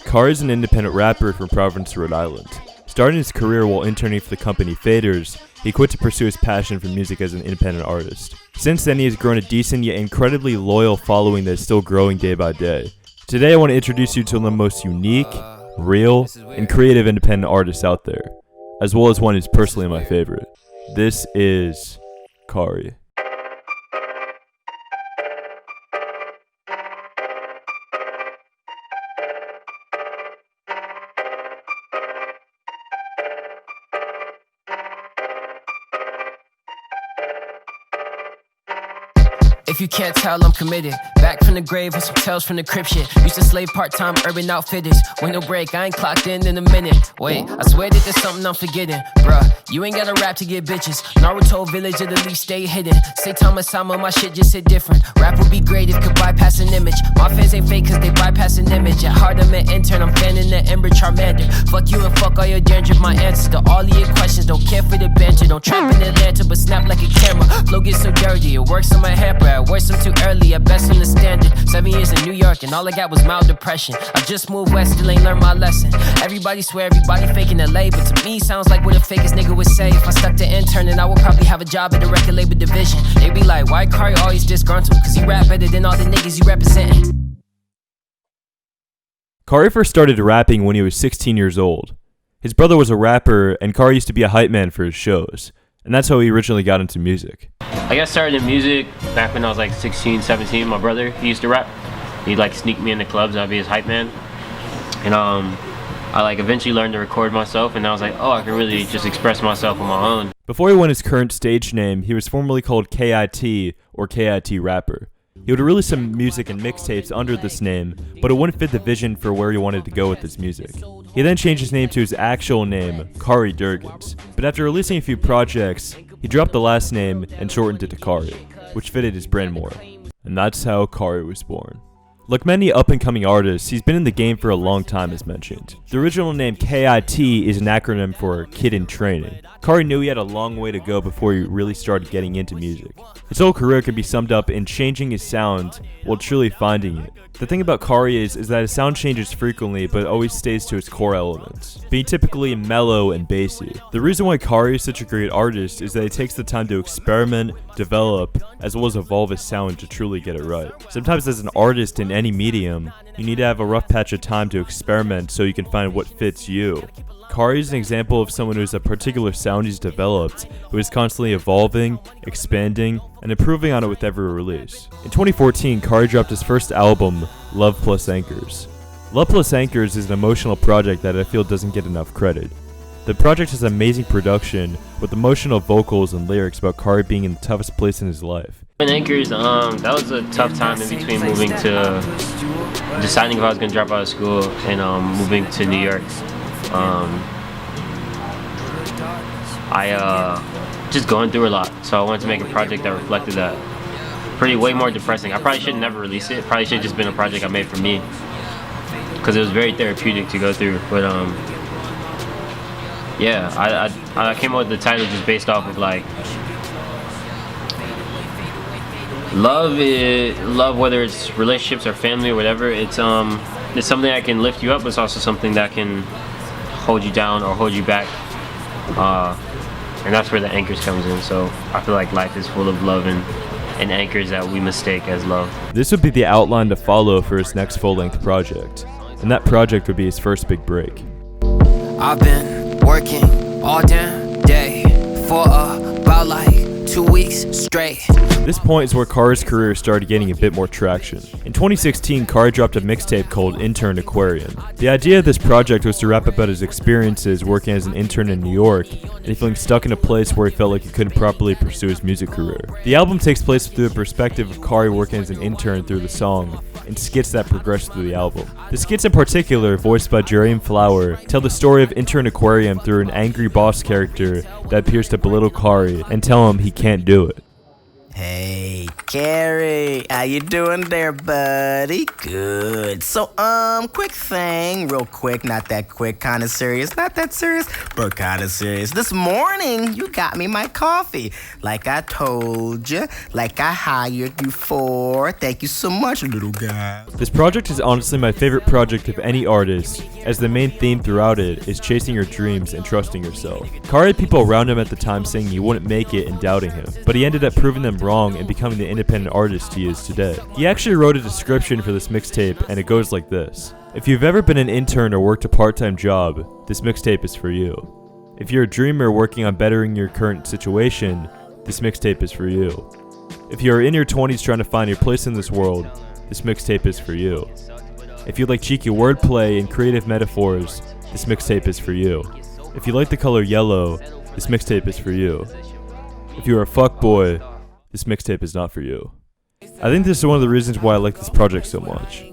Khary is an independent rapper from Providence, Rhode Island. Starting his career while interning for the company theFaders, he quit to pursue his passion for music as an independent artist. Since then, he has grown a decent yet incredibly loyal following that is still growing day by day. Today, I want to introduce you to one of the most unique, real, and creative independent artists out there, as well as one who's personally my favorite. This is Khary. If you can't tell, I'm committed. Back from the grave with some tales from the crypt shit. Used to slave part-time urban outfitters. Window break, I ain't clocked in a minute. Wait, I swear that there's something I'm forgetting. Bruh, you ain't gotta rap to get bitches. Naruto village at the least stay hidden. Say Thomas Sama, my shit just hit different. Rap would be great if could bypass an image. My fans ain't fake cause they bypass an image. At heart I'm an intern, I'm fanning the Ember Charmander. Fuck you and fuck all your danger. My answers to all of your questions. Don't care for the banter. Don't trap in Atlanta but snap like a camera. Flow gets so dirty, it works on my hamper. I work some too early, at best understand it. 7 years in New York and all I got was mild depression. I just moved west, still ain't learned my lesson. Everybody swear everybody fake in LA, but to me sounds like what a fakest nigga would say. If I stuck to interning, I would probably have a job at the record label division. They be like, why Khary always disgruntled? Cause he rap better than all the niggas you representing. Khary first started rapping when he was 16 years old. His brother was a rapper, and Khary used to be a hype man for his shows. And that's how he originally got into music. I got started in music back when I was like 16, 17. My brother, he used to rap. He'd like sneak me into clubs, I'd be his hype man. And I like eventually learned to record myself, and I was like, oh, I can really just express myself on my own. Before he won his current stage name, he was formerly called KIT, or KIT Rapper. He would release some music and mixtapes under this name, but it wouldn't fit the vision for where he wanted to go with his music. He then changed his name to his actual name, Khary Durgans. But after releasing a few projects, he dropped the last name and shortened it to Khary, which fitted his brand more. And that's how Khary was born. Like many up-and-coming artists, he's been in the game for a long time as mentioned. The original name KIT is an acronym for Kid in Training. Khary knew he had a long way to go before he really started getting into music. His whole career can be summed up in changing his sound while truly finding it. The thing about Khary is that his sound changes frequently but always stays to his core elements, being typically mellow and bassy. The reason why Khary is such a great artist is that he takes the time to experiment, develop, as well as evolve his sound to truly get it right. Sometimes as an artist in any medium, you need to have a rough patch of time to experiment so you can find what fits you. Khary is an example of someone who has a particular sound he's developed, who is constantly evolving, expanding, and improving on it with every release. In 2014, Khary dropped his first album, Love Plus Anchors. Love Plus Anchors is an emotional project that I feel doesn't get enough credit. The project has amazing production, with emotional vocals and lyrics about Khary being in the toughest place in his life. In Anchors, that was a tough time in between moving to, deciding if I was going to drop out of school and moving to New York. I just going through a lot, so I wanted to make a project that reflected that. Way more depressing. I probably should never release it. Probably should have just been a project I made for me, because it was very therapeutic to go through. But yeah, I came up with the title just based off of like love, whether it's relationships or family or whatever. It's something that can lift you up, but it's also something that can hold you down or hold you back, and that's where the anchors comes in. So I feel like life is full of love and anchors that we mistake as love. This would be the outline to follow for his next full-length project, and that project would be his first big break. I've been working all damn day for about like 2 weeks straight. This point is where Khary's career started getting a bit more traction. In 2016, Khary dropped a mixtape called Intern Aquarium. The idea of this project was to rap about his experiences working as an intern in New York and feeling stuck in a place where he felt like he couldn't properly pursue his music career. The album takes place through the perspective of Khary working as an intern through the song and skits that progress through the album. The skits in particular, voiced by Jerry Flower, tell the story of Intern Aquarium through an angry boss character that appears to belittle Khary and tell him he can't do it. Hey, Khary, how you doing there, buddy? Good. So, quick thing, real quick, not that quick, kinda serious, not that serious, but kinda serious. This morning, you got me my coffee. Like I told you, like I hired you for. Thank you so much, little guy. This project is honestly my favorite project of any artist, as the main theme throughout it is chasing your dreams and trusting yourself. Khary had people around him at the time saying he wouldn't make it and doubting him, but he ended up proving them wrong and becoming the independent artist he is today. He actually wrote a description for this mixtape, and it goes like this. If you've ever been an intern or worked a part-time job, this mixtape is for you. If you're a dreamer working on bettering your current situation, this mixtape is for you. If you are in your 20s trying to find your place in this world, this mixtape is for you. If you like cheeky wordplay and creative metaphors, this mixtape is for you. If you like the color yellow, this mixtape is for you. If you are a fuckboy, this mixtape is not for you. I think this is one of the reasons why I like this project so much.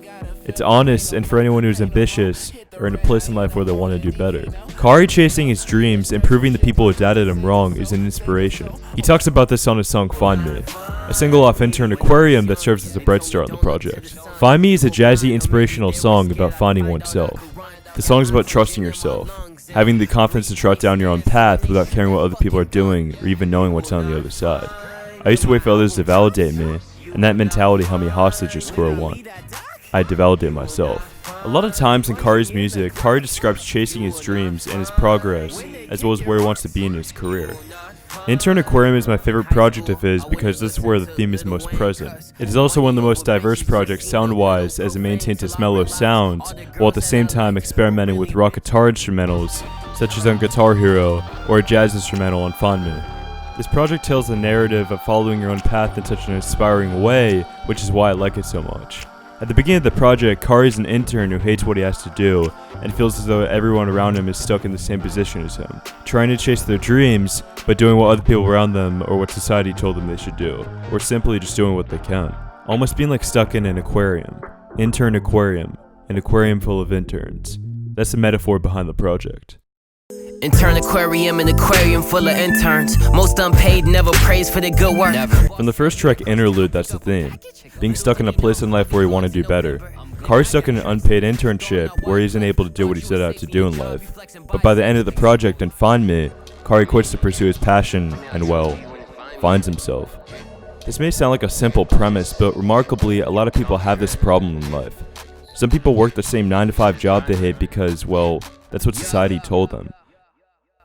It's honest and for anyone who's ambitious or in a place in life where they want to do better. Khary chasing his dreams and proving the people who doubted him wrong is an inspiration. He talks about this on his song Find Me, a single off Intern Aquarium that serves as a bright star on the project. Find Me is a jazzy inspirational song about finding oneself. The song is about trusting yourself, having the confidence to trot down your own path without caring what other people are doing or even knowing what's on the other side. I used to wait for others to validate me, and that mentality held me hostage at square one. I had to validate myself. A lot of times in Khary's music, Khary describes chasing his dreams and his progress, as well as where he wants to be in his career. Intern Aquarium is my favorite project of his because this is where the theme is most present. It is also one of the most diverse projects sound-wise, as it maintains its mellow sound, while at the same time experimenting with rock guitar instrumentals, such as on Guitar Hero, or a jazz instrumental on Find Me. This project tells the narrative of following your own path in such an inspiring way, which is why I like it so much. At the beginning of the project, Khary is an intern who hates what he has to do, and feels as though everyone around him is stuck in the same position as him, trying to chase their dreams, but doing what other people around them or what society told them they should do, or simply just doing what they can. Almost being like stuck in an aquarium. Intern Aquarium, an aquarium full of interns. That's the metaphor behind the project. Intern aquarium, an aquarium full of interns. Most unpaid, never praised for the good work. From the first track Interlude, that's the theme. Being stuck in a place in life where you want to do better. Khary's stuck in an unpaid internship where he isn't able to do what he set out to do in life. But by the end of the project and Find Me, Khary quits to pursue his passion and, well, finds himself. This may sound like a simple premise, but remarkably, a lot of people have this problem in life. Some people work the same 9-to-5 job they hate because, well, that's what society told them.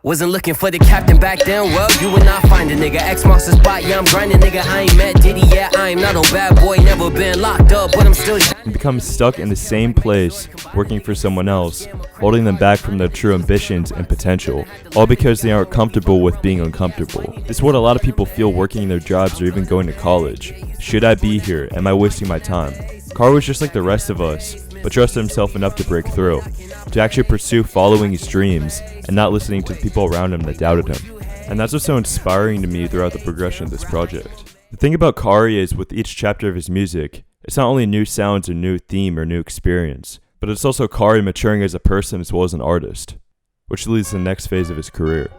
Wasn't looking for the captain back then, well, you would not find a nigga. X marks the spot, yeah, I'm grinding, nigga. I ain't met Diddy, yeah, I ain't not a bad boy. Never been locked up, but I'm still And become stuck in the same place, working for someone else, holding them back from their true ambitions and potential, all because they aren't comfortable with being uncomfortable. This is what a lot of people feel working in their jobs or even going to college. Should I be here? Am I wasting my time? Khary was just like the rest of us, but trusted himself enough to break through, to actually pursue following his dreams and not listening to the people around him that doubted him. And that's what's so inspiring to me throughout the progression of this project. The thing about Khary is, with each chapter of his music, it's not only new sounds or new theme or new experience, but it's also Khary maturing as a person as well as an artist, which leads to the next phase of his career.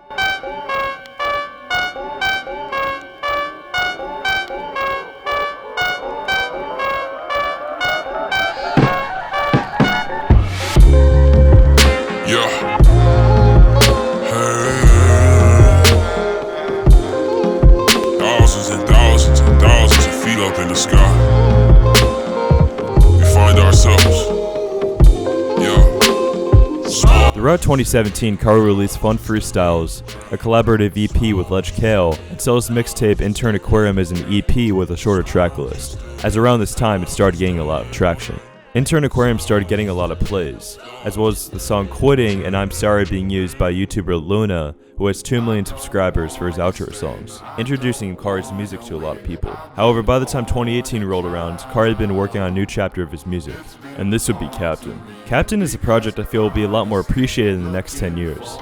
Throughout 2017, Khary released Fun Freestyles, a collaborative EP with Ledge Kale, and sells mixtape Intern Aquarium as an EP with a shorter track list, as around this time it started getting a lot of traction. Intern Aquarium started getting a lot of plays, as well as the song Quitting and I'm Sorry being used by YouTuber Luna, who has 2 million subscribers for his outro songs, introducing Khary's music to a lot of people. However, by the time 2018 rolled around, Khary had been working on a new chapter of his music, and this would be Captain. Captain is a project I feel will be a lot more appreciated in the next 10 years.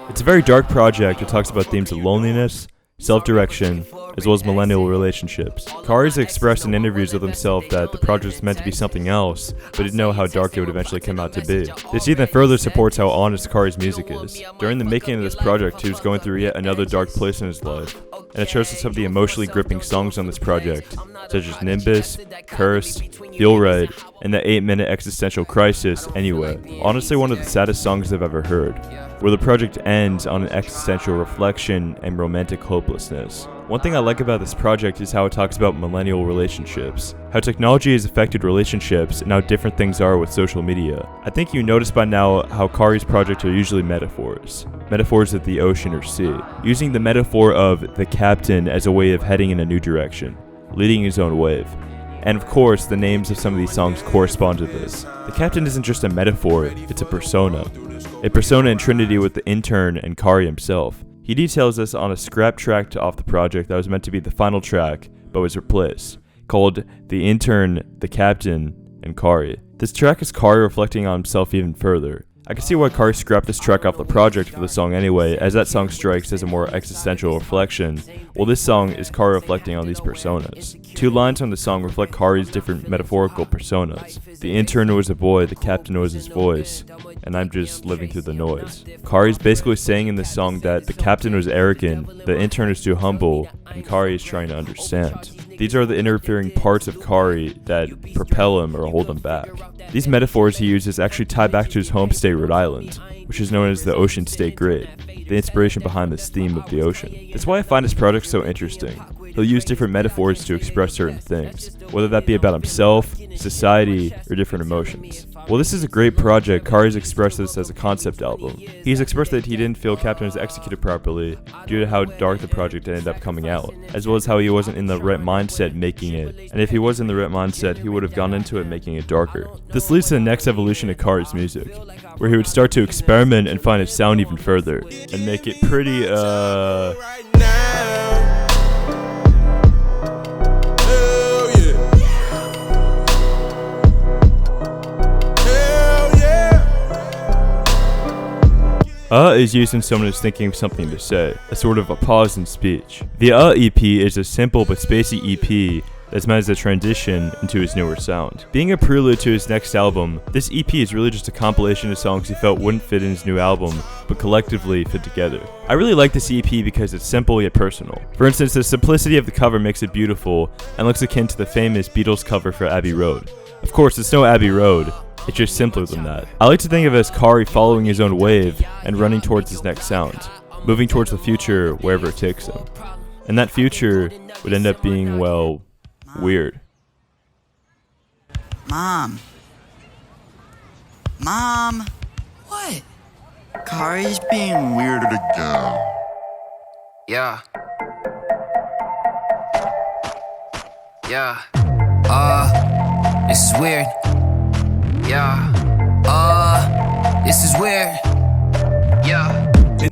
It's a very dark project that talks about themes of loneliness, self-direction, as well as millennial relationships. Khary's expressed in interviews with himself that the project was meant to be something else, but didn't know how dark it would eventually come out to be. This even further supports how honest Khary's music is. During the making of this project, he was going through yet another dark place in his life, and it shows us some of the emotionally gripping songs on this project, such as Nimbus, Cursed, Feel Right, and the 8-minute existential crisis, Anyway. Honestly, one of the saddest songs I've ever heard, where the project ends on an existential reflection and romantic hopelessness. One thing I like about this project is how it talks about millennial relationships, how technology has affected relationships, and how different things are with social media. I think you noticed by now how Khary's projects are usually metaphors. Metaphors of the ocean or sea, using the metaphor of the captain as a way of heading in a new direction, leading his own wave. And of course, the names of some of these songs correspond to this. The captain isn't just a metaphor, it's a persona. A persona in trinity with the intern and Khary himself. He details this on a scrap track off the project that was meant to be the final track, but was replaced, called The Intern, The Captain, and Khary. This track is Khary reflecting on himself even further. I can see why Khary scrapped this track off the project for the song anyway, as that song strikes as a more existential reflection, while this song is Khary reflecting on these personas. 2 lines on the song reflect Khary's different metaphorical personas. The intern was a boy, the captain was his voice, and I'm just living through the noise. Khary's basically saying in this song that the captain was arrogant, the intern is too humble, and Khary is trying to understand. These are the interfering parts of Khary that propel him or hold him back. These metaphors he uses actually tie back to his home state, Rhode Island, which is known as the Ocean State Grid, the inspiration behind this theme of the ocean. That's why I find his project so interesting. He'll use different metaphors to express certain things, whether that be about himself, society, or different emotions. While this is a great project, Khary's expressed this as a concept album. He's expressed that he didn't feel Captain was executed properly due to how dark the project ended up coming out, as well as how he wasn't in the right mindset making it, and if he was in the right mindset, he would have gone into it making it darker. This leads to the next evolution of Khary's music, where he would start to experiment and find his sound even further, and make it pretty, is used when someone is thinking of something to say, a sort of a pause in speech. The EP is a simple but spacey EP that's meant as a transition into his newer sound. Being a prelude to his next album, this EP is really just a compilation of songs he felt wouldn't fit in his new album, but collectively fit together. I really like this EP because it's simple yet personal. For instance, the simplicity of the cover makes it beautiful and looks akin to the famous Beatles cover for Abbey Road. Of course, it's no Abbey Road, it's just simpler than that. I like to think of it as Khary following his own wave and running towards his next sound, moving towards the future wherever it takes him. And that future would end up being, well, weird. Mom. What? Khary's being weird again. Yeah. This is weird. This is weird.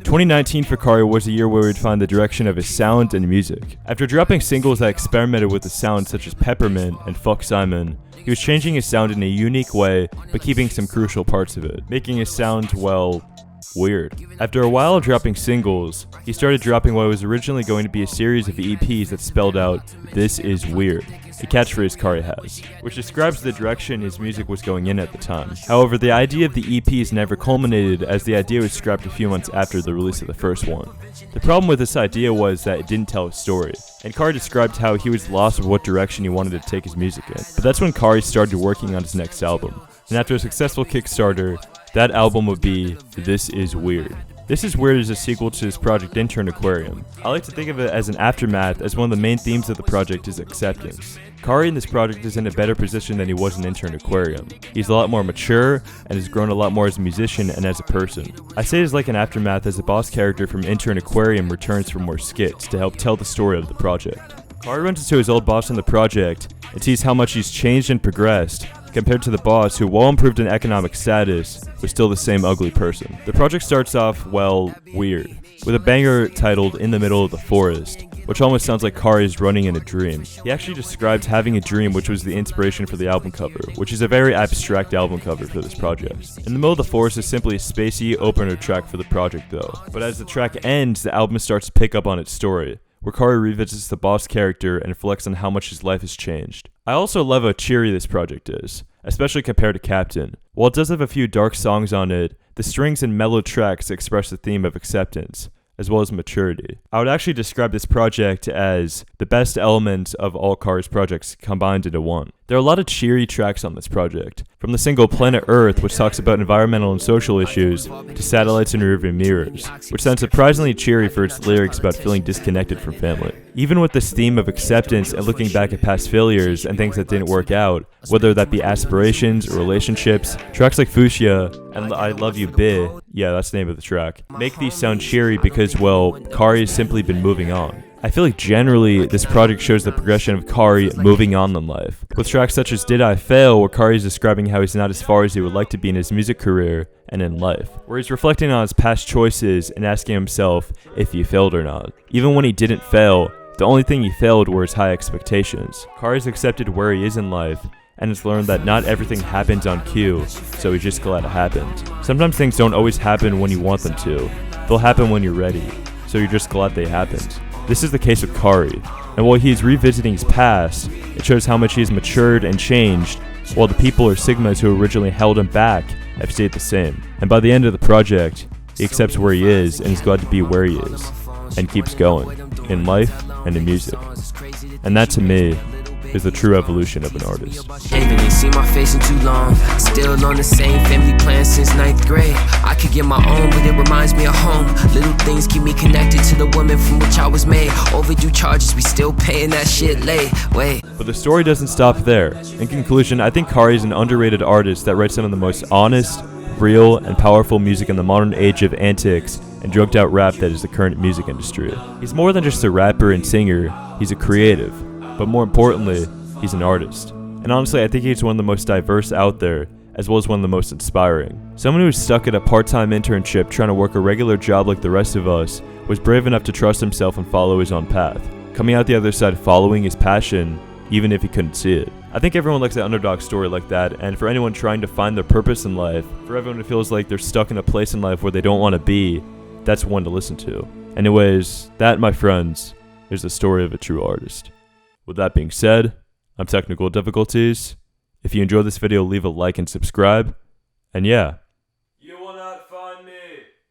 2019 for Khary was a year where we'd find the direction of his sound and music. After dropping singles that experimented with the sound such as Peppermint and Fuck Simon, he was changing his sound in a unique way, but keeping some crucial parts of it, making his sound, well, weird. After a while of dropping singles, he started dropping what was originally going to be a series of EPs that spelled out, "This is weird," a catchphrase Khary has, which describes the direction his music was going in at the time. However, the idea of the EPs never culminated, as the idea was scrapped a few months after the release of the first one. The problem with this idea was that it didn't tell a story, and Khary described how he was lost of what direction he wanted to take his music in. But that's when Khary started working on his next album, and after a successful Kickstarter, that album would be This Is Weird. This Is Weird is a sequel to his project Intern Aquarium. I like to think of it as an aftermath, as one of the main themes of the project is acceptance. Khary in this project is in a better position than he was in Intern Aquarium. He's a lot more mature, and has grown a lot more as a musician and as a person. I say it is like an aftermath, as the boss character from Intern Aquarium returns for more skits to help tell the story of the project. Khary runs into his old boss on the project, and sees how much he's changed and progressed, compared to the boss who, while improved in economic status, was still the same ugly person. The project starts off, well, weird, with a banger titled In the Middle of the Forest, which almost sounds like Khary is running in a dream. He actually describes having a dream, which was the inspiration for the album cover, which is a very abstract album cover for this project. In the Middle of the Forest is simply a spacey opener track for the project though, but as the track ends, the album starts to pick up on its story, where Khary revisits the boss character and reflects on how much his life has changed. I also love how cheery this project is, especially compared to Captain. While it does have a few dark songs on it, the strings and mellow tracks express the theme of acceptance, as well as maturity. I would actually describe this project as the best elements of all Khary's projects combined into one. There are a lot of cheery tracks on this project, from the single Planet Earth, which talks about environmental and social issues, to Satellites and Rearview Mirrors, which sounds surprisingly cheery for its lyrics about feeling disconnected from family. Even with this theme of acceptance and looking back at past failures and things that didn't work out, whether that be aspirations or relationships, tracks like Fuchsia and I Love You Bi, yeah, that's the name of the track, make these sound cheery because, well, Khary has simply been moving on. I feel like generally, this project shows the progression of Khary moving on in life. With tracks such as Did I Fail, where Khary is describing how he's not as far as he would like to be in his music career and in life, where he's reflecting on his past choices and asking himself if he failed or not. Even when he didn't fail, the only thing he failed were his high expectations. Khary's accepted where he is in life and has learned that not everything happens on cue, so he's just glad it happened. Sometimes things don't always happen when you want them to. They'll happen when you're ready, so you're just glad they happened. This is the case with Khary, and while he is revisiting his past, it shows how much he has matured and changed, while the people or sigmas who originally held him back have stayed the same. And by the end of the project, he accepts where he is and is glad to be where he is, and keeps going, in life and in music. And that to me is the true evolution of an artist. Ain't really seen my face in too long. Still on the same family plan since 9th grade. I could get my own, but it reminds me of home. Little things keep me connected to the woman from which I was made. Overdue charges, we still paying that shit late. Wait. But the story doesn't stop there. In conclusion, I think Khary is an underrated artist that writes some of the most honest, real, and powerful music in the modern age of antics and drugged out rap that is the current music industry. He's more than just a rapper and singer, he's a creative. But more importantly, he's an artist. And honestly, I think he's one of the most diverse out there, as well as one of the most inspiring. Someone who's stuck at a part-time internship trying to work a regular job like the rest of us was brave enough to trust himself and follow his own path, coming out the other side following his passion, even if he couldn't see it. I think everyone likes an underdog story like that, and for anyone trying to find their purpose in life, for everyone who feels like they're stuck in a place in life where they don't want to be, that's one to listen to. Anyways, that, my friends, is the story of a true artist. With that being said, I'm Technical Difficulties. If you enjoyed this video, leave a like and subscribe. And yeah. You will not find me.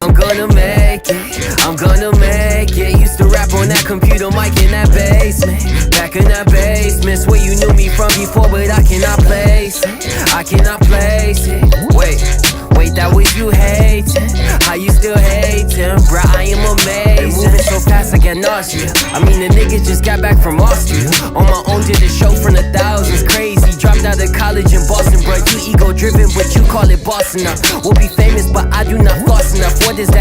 I'm gonna make it, I'm gonna make it. Used to rap on that computer mic in that basement. Back in that basement, where you knew me from before, but I cannot place it. I cannot place it. Wait, that was you hating. How you still hating, bruh, I am amazing. Moving so fast I get nausea. I mean the niggas just got back from Austria. On my own did a show from the thousands. Crazy, dropped out of college in Boston, bruh. You ego driven, but you call it boss enough. We'll be famous, but I do not floss enough. What is